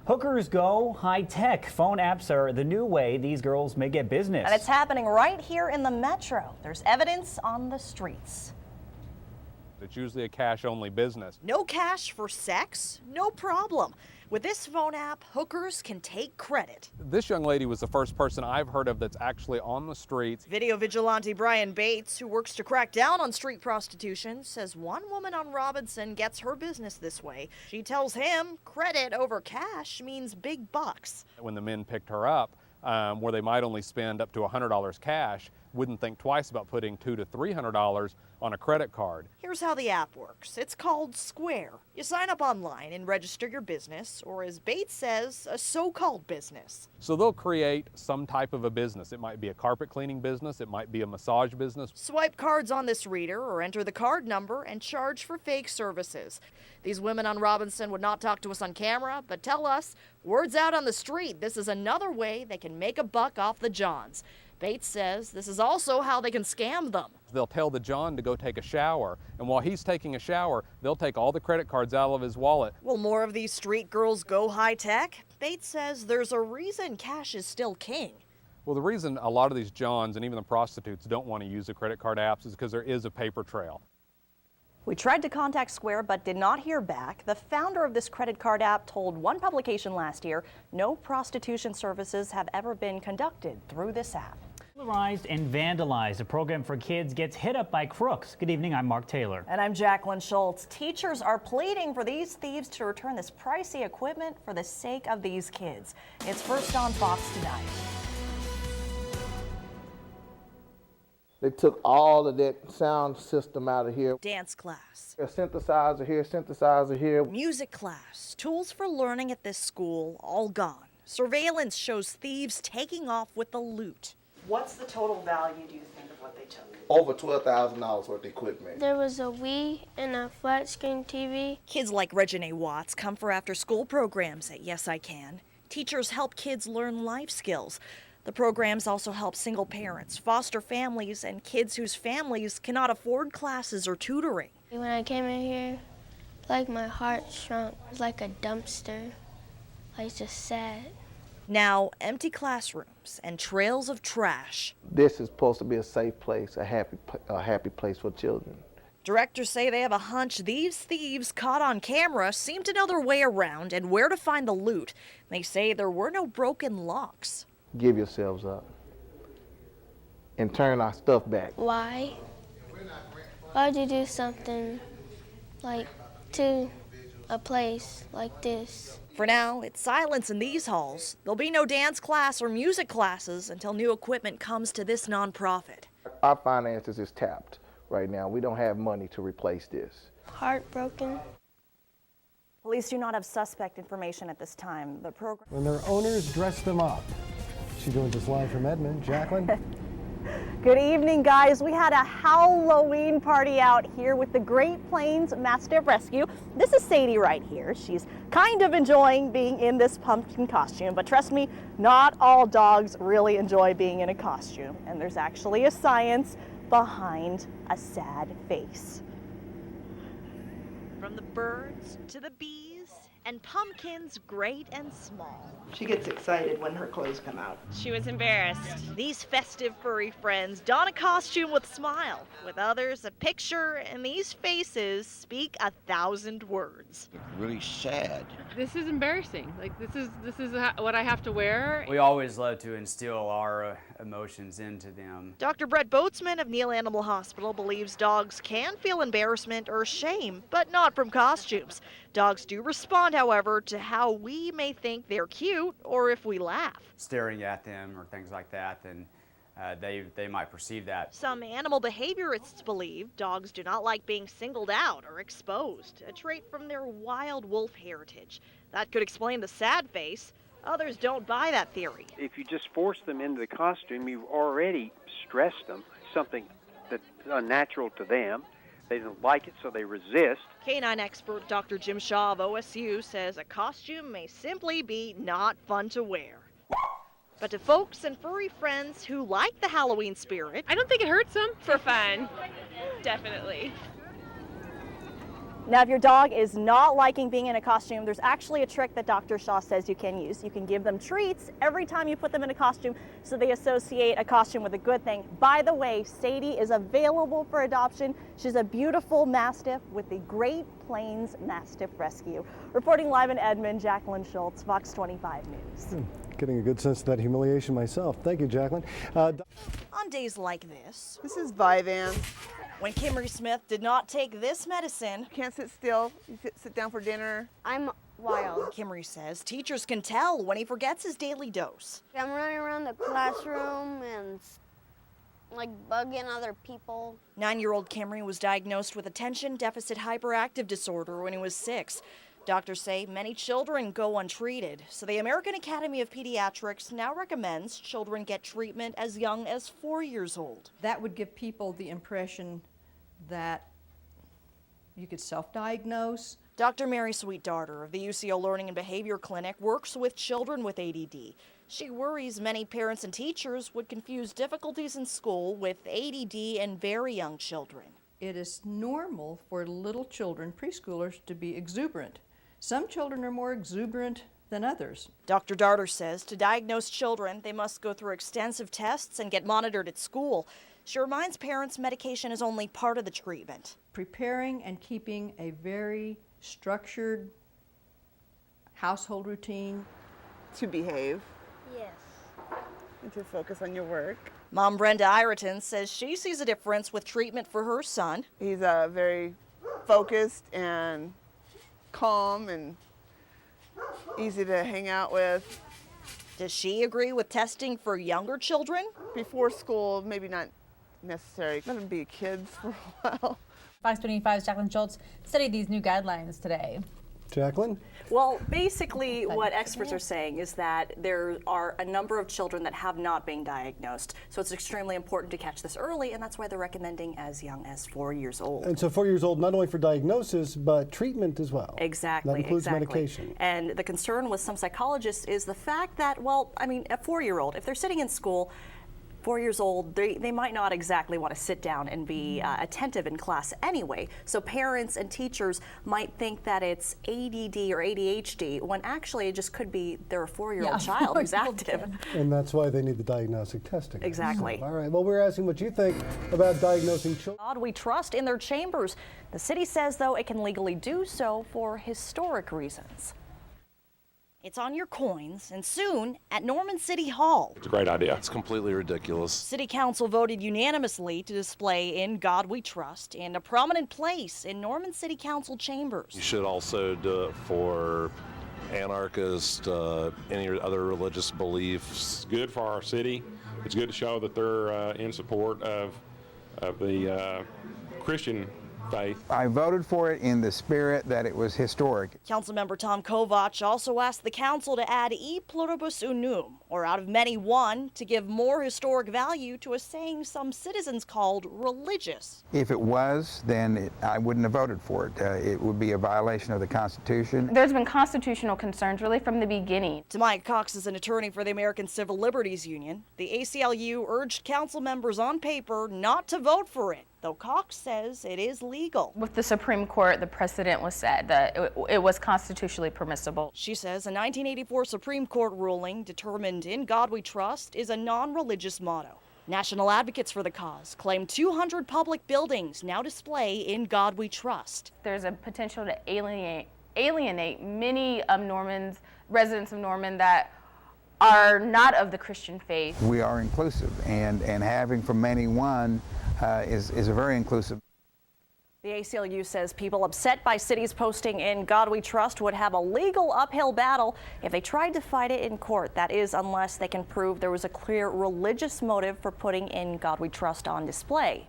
Hookers go high-tech. Phone apps are the new way these girls may get business. And it's happening right here in the metro. There's evidence on the streets. It's usually a cash-only business. No cash for sex? No problem. With this phone app, hookers can take credit. This young lady was the first person I've heard of that's actually on the streets. Video vigilante Brian Bates, who works to crack down on street prostitution, says one woman on Robinson gets her business this way. She tells him credit over cash means big bucks. When the men picked her up, where they might only spend up to $100 cash, wouldn't think twice about putting $200 to $300 on a credit card. Here's how the app works. It's called Square. You sign up online and register your business, or as Bates says, a so-called business. So they'll create some type of a business. It might be a carpet cleaning business, it might be a massage business. Swipe cards on this reader or enter the card number and charge for fake services. These women on Robinson would not talk to us on camera, but tell us, word's out on the street, this is another way they can make a buck off the Johns. Bates says this is also how they can scam them. They'll tell the John to go take a shower, and while he's taking a shower, they'll take all the credit cards out of his wallet. Will more of these street girls go high-tech? Bates says there's a reason cash is still king. Well, the reason a lot of these Johns and even the prostitutes don't want to use the credit card apps is because there is a paper trail. We tried to contact Square but did not hear back. The founder of this credit card app told one publication last year no prostitution services have ever been conducted through this app. Polarized and vandalized. A program for kids gets hit up by crooks. Good evening, I'm Mark Taylor. And I'm Jacqueline Schultz. Teachers are pleading for these thieves to return this pricey equipment for the sake of these kids. It's first on Fox tonight. They took all of that sound system out of here. Dance class. A synthesizer here, synthesizer here. Music class. Tools for learning at this school, all gone. Surveillance shows thieves taking off with the loot. What's the total value, do you think, of what they took? Over $12,000 worth of equipment. There was a Wii and a flat screen TV. Kids like Reginae Watts come for after-school programs at Yes I Can. Teachers help kids learn life skills. The programs also help single parents, foster families, and kids whose families cannot afford classes or tutoring. When I came in here, like my heart shrunk. It was like a dumpster. Like just sad. Now, empty classrooms and trails of trash. This is supposed to be a safe place, a happy place for children. Directors say they have a hunch these thieves caught on camera seem to know their way around and where to find the loot. They say there were no broken locks. Give yourselves up and turn our stuff back. Why? Why'd you do something like to a place like this? For now, it's silence in these halls. There'll be no dance class or music classes until new equipment comes to this nonprofit. Our finances is tapped right now. We don't have money to replace this. Heartbroken. Police do not have suspect information at this time. The program. When their owners dress them up. She joins us live from Edmond. Jacqueline? Good evening, guys. We had a Halloween party out here with the Great Plains Mastiff Rescue. This is Sadie right here. She's kind of enjoying being in this pumpkin costume, but trust me, not all dogs really enjoy being in a costume. And there's actually a science behind a sad face. From the birds to the bees and pumpkins great and small. She gets excited when her clothes come out. She was embarrassed. These festive furry friends don a costume with a smile. With others, a picture, and these faces speak 1,000 words. Really sad. This is embarrassing. Like this is what I have to wear. We always love to instill our emotions into them. Dr. Brett Boatsman of Neal Animal Hospital believes dogs can feel embarrassment or shame, but not from costumes. Dogs do respond, however, to how we may think they're cute or if we laugh. Staring at them or things like that, then they might perceive that. Some animal behaviorists believe dogs do not like being singled out or exposed, a trait from their wild wolf heritage. That could explain the sad face. Others don't buy that theory. If you just force them into the costume, you've already stressed them, something that's unnatural to them. They don't like it, so they resist. Canine expert Dr. Jim Shaw of OSU says a costume may simply be not fun to wear. But to folks and furry friends who like the Halloween spirit, I don't think it hurts them. For fun. Definitely. Now, if your dog is not liking being in a costume, there's actually a trick that Dr. Shaw says you can use. You can give them treats every time you put them in a costume so they associate a costume with a good thing. By the way, Sadie is available for adoption. She's a beautiful Mastiff with the Great Plains Mastiff Rescue. Reporting live in Edmond, Jacqueline Schultz, Fox 25 News. Getting a good sense of that humiliation myself. Thank you, Jacqueline. On days like this, This is Vyvanse. when Kimmery Smith did not take this medicine, Can't sit still. You sit down for dinner. I'm wild. Kimmery says teachers can tell when he forgets his daily dose. I'm running around the classroom and like bugging other people. 9-year-old Kimmery was diagnosed with attention deficit hyperactive disorder when he was 6. Doctors say many children go untreated, so the American Academy of Pediatrics now recommends children get treatment as young as 4 years old. That would give people the impression that you could self-diagnose. Dr. Mary Sweet-Darter of the UCO Learning and Behavior Clinic works with children with ADD. She worries many parents and teachers would confuse difficulties in school with ADD in very young children. It is normal for little children, preschoolers, to be exuberant. Some children are more exuberant than others. Dr. Darter says to diagnose children, they must go through extensive tests and get monitored at school. She reminds parents medication is only part of the treatment. Preparing and keeping a very structured household routine. To behave Yes. and to focus on your work. Mom Brenda Ireton says she sees a difference with treatment for her son. He's very focused and calm and easy to hang out with. Does she agree with testing for younger children? Before school, maybe not necessary. Let them be kids for a while. Fox 25's Jacqueline Schultz studied these new guidelines today. Jacqueline? Well, basically what experts are saying is that there are a number of children that have not been diagnosed. So it's extremely important to catch this early, and that's why they're recommending as young as 4 years old. And so 4 years old, not only for diagnosis, but treatment as well. Exactly. That includes exactly. medication. And the concern with some psychologists is the fact that, well, I mean, a 4-year-old, if they're sitting in school, 4 years old, they might not exactly want to sit down and be attentive in class anyway. So parents and teachers might think that it's ADD or ADHD when actually it just could be they're a 4-year-old child who's active. And that's why they need the diagnostic testing. Exactly. So, all right, well, we're asking what you think about diagnosing children. God we trust in their chambers. The city says, though, it can legally do so for historic reasons. It's on your coins, and soon at Norman City Hall. It's a great idea. It's completely ridiculous. City Council voted unanimously to display In God We Trust in a prominent place in Norman City Council chambers. You should also do it for anarchists, any other religious beliefs. Good for our city. It's good to show that they're in support of the Christian faith. I voted for it in the spirit that it was historic. Councilmember Tom Kovach also asked the council to add E pluribus unum, or out of many one, to give more historic value to a saying some citizens called religious. If it was, then I wouldn't have voted for it. It would be a violation of the Constitution. There's been constitutional concerns really from the beginning. Tamaya Cox is an attorney for the American Civil Liberties Union. The ACLU urged council members on paper not to vote for it, though Cox says it is legal. With the Supreme Court, the precedent was set that it was constitutionally permissible. She says a 1984 Supreme Court ruling determined In God We Trust is a non-religious motto. National advocates for the cause claim 200 public buildings now display In God We Trust. There's a potential to alienate many of Norman's residents of Norman that are not of the Christian faith. We are inclusive, and having from many one is a very inclusive. The ACLU says people upset by cities posting In God We Trust would have a legal uphill battle if they tried to fight it in court. That is, unless they can prove there was a clear religious motive for putting In God We Trust on display.